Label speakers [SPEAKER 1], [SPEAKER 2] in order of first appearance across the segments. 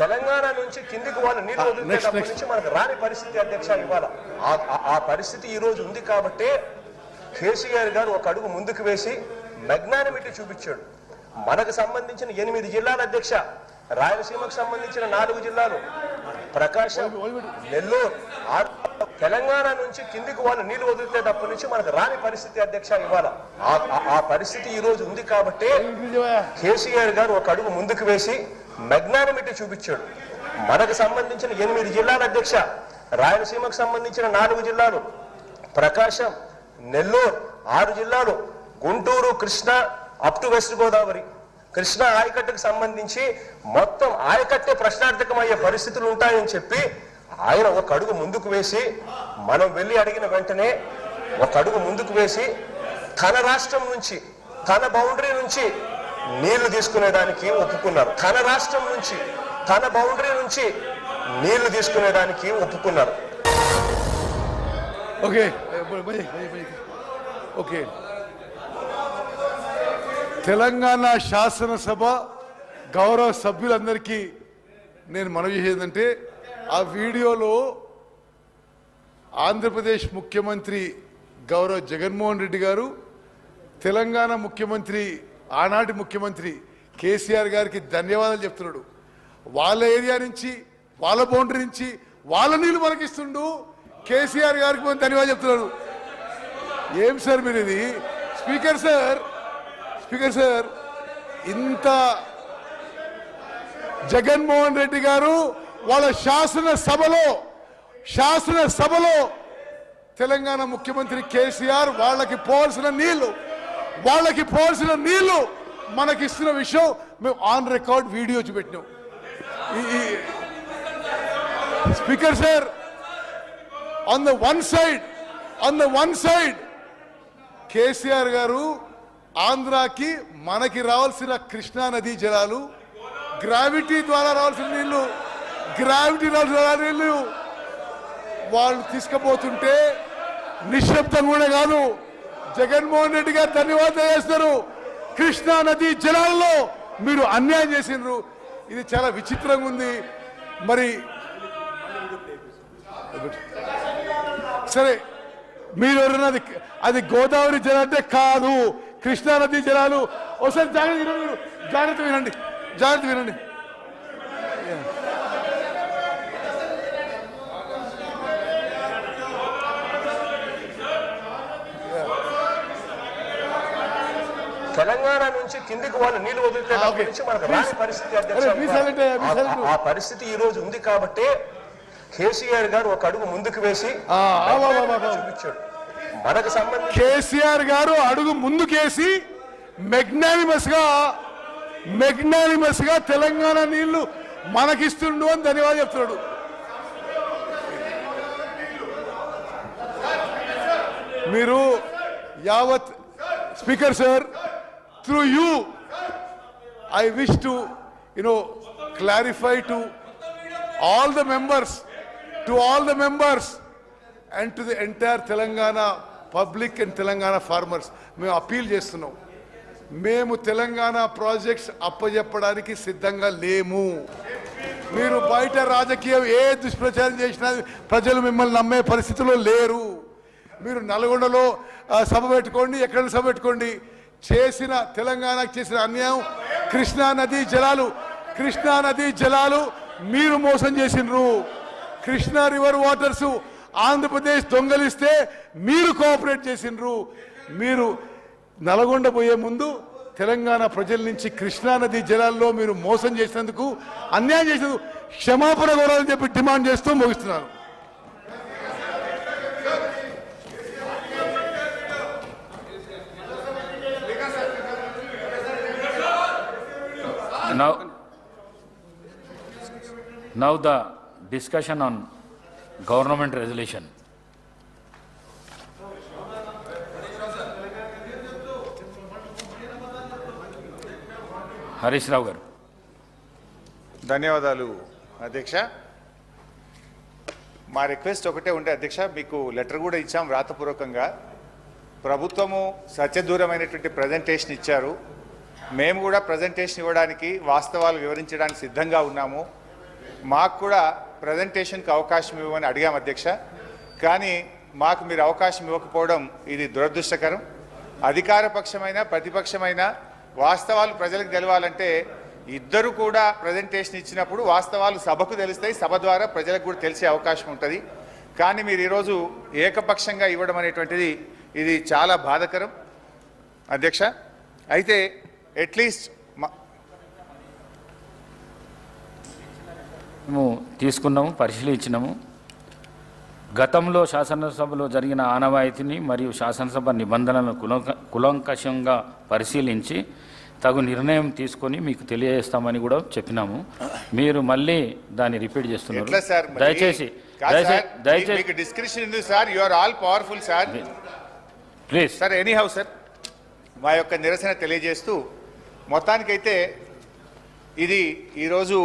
[SPEAKER 1] తెలంగాణ నుంచి కిందికి వాళ్ళు నీళ్లు వదిలినప్పటి నుంచి మనకు రాని పరిస్థితి అధ్యక్ష ఇవాళ ఆ పరిస్థితి ఈ రోజు ఉంది కాబట్టి కేసీఆర్ గారు ఒక అడుగు ముందుకు వేసి మెగ్నానిమిటీ చూపించాడు. మనకు సంబంధించిన 8 జిల్లాల అధ్యక్ష, రాయలసీమకు సంబంధించిన 4 జిల్లాలు, ప్రకాశం, నెల్లూరు, తెలంగాణ నుంచి కిందికి వాళ్ళు నీళ్లు వదిలితేటప్పటి నుంచి మనకు రాని పరిస్థితి అధ్యక్ష ఇవాళ ఆ పరిస్థితి ఈ రోజు ఉంది కాబట్టి కేసీఆర్ గారు ఒక అడుగు ముందుకు వేసి మెగ్నానిమిటీ చూపించాడు. మనకు సంబంధించిన 8 జిల్లాల అధ్యక్ష, రాయలసీమకు సంబంధించిన 4 జిల్లాలు, ప్రకాశం, నెల్లూరు 6 జిల్లాలు, Guntur, Krishna up to West Godavari, Krishna ఆయకట్టుకు సంబంధించి మొత్తం ఆయకట్టే ప్రశ్నార్థకమయ్యే పరిస్థితులు ఉంటాయని చెప్పి ఆయన ఒక అడుగు ముందుకు వేసి, మనం వెళ్ళి అడిగిన వెంటనే ఒక అడుగు ముందుకు వేసి తన రాష్ట్రం నుంచి, తన బౌండరీ నుంచి నీళ్లు తీసుకునేదానికి ఒప్పుకున్నారు. తన రాష్ట్రం నుంచి, తన బౌండరీ నుంచి నీళ్లు తీసుకునేదానికి ఒప్పుకున్నారు.
[SPEAKER 2] ఓకే ఓకే తెలంగాణ శాసనసభ గౌరవ సభ్యులందరికీ నేను మనవి చేసేదంటే, ఆ వీడియోలో ఆంధ్రప్రదేశ్ ముఖ్యమంత్రి గౌరవ జగన్మోహన్ రెడ్డి గారు తెలంగాణ ముఖ్యమంత్రి, ఆనాటి ముఖ్యమంత్రి కేసీఆర్ గారికి ధన్యవాదాలు చెప్తున్నాడు. వాళ్ళ ఏరియా నుంచి, వాళ్ళ బౌండరీ నుంచి వాళ్ళ నీళ్ళు మనకిస్తుండు, కేసీఆర్ గారికి మనం ధన్యవాదాలు చెప్తున్నాడు. ఏం సార్ మీరు ఇది? స్పీకర్ సార్ ఇంత జగన్మోహన్ రెడ్డి గారు వాళ్ళ శాసనసభలో తెలంగాణ ముఖ్యమంత్రి కేసీఆర్ వాళ్ళకి పోవాల్సిన నీళ్లు మనకిస్తున్న విషయం మేము ఆన్ రికార్డ్ వీడియో చూపెట్టినాం. Speaker sir, on the one side KCR గారు ఆంధ్రాకి మనకి రావాల్సిన కృష్ణా నదీ జలాలు, గ్రావిటీ ద్వారా రావాల్సిన నీళ్లు వాళ్ళు తీసుకుపోతుంటే నిశ్శబ్దంగా కూడా కాదు, జగన్మోహన్ రెడ్డి గారు ధన్యవాదాలు చేస్తారు. కృష్ణా నదీ జలాల్లో మీరు అన్యాయం చేసినారు. ఇది చాలా విచిత్రంగా ఉంది. మరి సరే, మీరు ఎవరన్నా అది గోదావరి జలం అంటే కాదు, కృష్ణా నదీ జలాలు. ఒకసారి జాగ్రత్త వినండి.
[SPEAKER 1] తెలంగాణ నుంచి కిందికి వాళ్ళు నీళ్లు వదిలితేటప్పటి నుంచి మనకు రాని పరిస్థితి అధ్యక్ష ఆ పరిస్థితి ఈ రోజు ఉంది కాబట్టి కేసీఆర్ గారు ఒక అడుగు ముందుకు వేసి చూపించాడు. మనకు సంబంధించి
[SPEAKER 2] కేసీఆర్ గారు అడుగు ముందుకేసి మెగ్నానిమస్ గా తెలంగాణ నీళ్లు మనకిస్తుండు అని ధన్యవాదాలు చెప్తున్నాడు. మీరు యావత్ speaker sir, through you I wish to clarify to all the members and to the entire Telangana public and Telangana farmers, మేము అపీల్ చేస్తున్నాం. మేము తెలంగాణ ప్రాజెక్ట్స్ అప్పజెప్పడానికి సిద్ధంగా లేము. మీరు బయట రాజకీయం ఏ దుష్ప్రచారం చేసినా ప్రజలు మిమ్మల్ని నమ్మే పరిస్థితిలో లేరు. మీరు నల్గొండలో సభ పెట్టుకోండి, ఎక్కడైనా సభ పెట్టుకోండి. తెలంగాణకు చేసిన అన్యాయం కృష్ణా నదీ జలాలు మీరు మోసం చేసినారు. కృష్ణా రివర్ వాటర్స్ ఆంధ్రప్రదేశ్ దొంగలిస్తే మీరు కోఆపరేట్ చేసినారు. మీరు నల్గొండ పోయే ముందు తెలంగాణ ప్రజల నుంచి కృష్ణా నదీ జలాల్లో మీరు మోసం చేసినందుకు, అన్యాయం చేసినందుకు క్షమాపణ కోరాలని చెప్పి డిమాండ్ చేస్తూ ముగిస్తున్నాను.
[SPEAKER 3] Now the discussion on government resolution. Harish Rao గారు.
[SPEAKER 4] ధన్యవాదాలు అధ్యక్ష. మా రిక్వెస్ట్ ఒకటే ఉండే అధ్యక్ష, మీకు లెటర్ కూడా ఇచ్చాం వ్రాతపూర్వకంగా. ప్రభుత్వము సత్యదూరమైనటువంటి ప్రజెంటేషన్ ఇచ్చారు. మేము కూడా ప్రజెంటేషన్ ఇవ్వడానికి, వాస్తవాలు వివరించడానికి సిద్ధంగా ఉన్నాము. మాకు కూడా ప్రజెంటేషన్కి అవకాశం ఇవ్వమని అడిగాం అధ్యక్ష. కానీ మాకు మీరు అవకాశం ఇవ్వకపోవడం ఇది దురదృష్టకరం. అధికార పక్షమైన ప్రతిపక్షమైన వాస్తవాలు ప్రజలకు తెలవాలంటే ఇద్దరు కూడా ప్రజెంటేషన్ ఇచ్చినప్పుడు వాస్తవాలు సభకు తెలుస్తాయి, సభ ద్వారా ప్రజలకు కూడా తెలిసే అవకాశం ఉంటుంది. కానీ మీరు ఈరోజు ఏకపక్షంగా ఇవ్వడం అనేటువంటిది ఇది చాలా బాధాకరం అధ్యక్ష. అయితే అట్లీస్ట్
[SPEAKER 3] మేము తీసుకున్నాము, పరిశీలించినాము. గతంలో శాసనసభలో జరిగిన ఆనవాయితీని మరియు శాసనసభ నిబంధనలను కులంకషంగా పరిశీలించి తగు నిర్ణయం తీసుకొని మీకు తెలియజేస్తామని కూడా చెప్పినాము. మీరు మళ్ళీ దాన్ని రిపీట్ చేస్తున్నారు. దయచేసి
[SPEAKER 4] డిస్కషన్ ఉంది sir. You are all powerful sir.
[SPEAKER 3] Please
[SPEAKER 4] sir anyhow sir, మా యొక్క నిరసన తెలియజేస్తూ మొత్తానికైతే ఇది ఈరోజు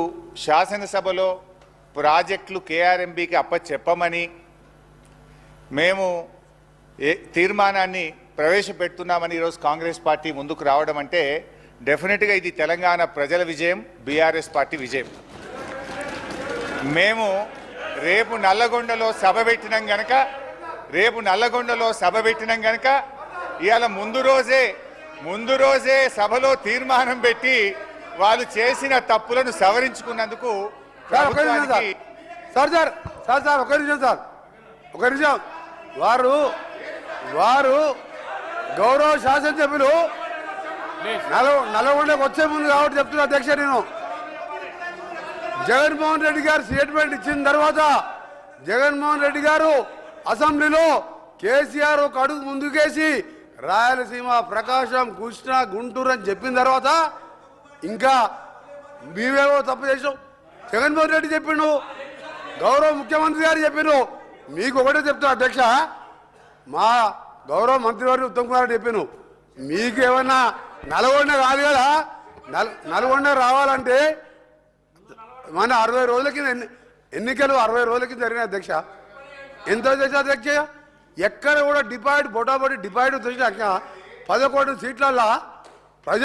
[SPEAKER 4] శాసనసభలో ప్రాజెక్టులు కేఆర్ఎంబీకి అప్పచెప్పమని మేము తీర్మానాన్ని ప్రవేశపెడుతున్నామని ఈరోజు కాంగ్రెస్ పార్టీ ముందుకు రావడం అంటే డెఫినెట్గా ఇది తెలంగాణ ప్రజల విజయం, బీఆర్ఎస్ పార్టీ విజయం. మేము రేపు నల్లగొండలో సభ పెట్టినాం గనక ఇవాళ ముందు రోజే సభలో తీర్మానం పెట్టి వాళ్ళు చేసిన తప్పులను సవరించుకున్నందుకు
[SPEAKER 5] ఒక నిమిషం వారు గౌరవ శాసనసభ్యులు నల్గొండకు వచ్చే ముందు కాబట్టి చెప్తున్నా అధ్యక్ష, నేను జగన్మోహన్ రెడ్డి గారు స్టేట్మెంట్ ఇచ్చిన తర్వాత జగన్మోహన్ రెడ్డి గారు అసెంబ్లీలో కేసీఆర్ ఒక అడుగు ముందుకేసి రాయలసీమ, ప్రకాశం, కృష్ణా, గుంటూరు అని చెప్పిన తర్వాత ఇంకా మీవేవో తప్పు చేసాం. జగన్మోహన్ రెడ్డి చెప్పిండు, గౌరవ ముఖ్యమంత్రి గారు చెప్పిండు. మీకు ఒకటే చెప్తున్నా అధ్యక్ష, మా గౌరవ మంత్రివర్గ ఉత్తమ్ కుమార్ రెడ్డి చెప్పాను, మీకు ఏమన్నా నల్గొండ కాదు కదా, నల్గొండ రావాలంటే మన 60 రోజుల కింద ఎన్నికలు 60 రోజుల కింద జరిగిన అధ్యక్ష. ఎంత అధ్యక్ష, ఎక్కడ కూడా డిపాయిడ్ బొటాబొటి డిపాయిడ్ వచ్చినాక 11 సీట్లల్లో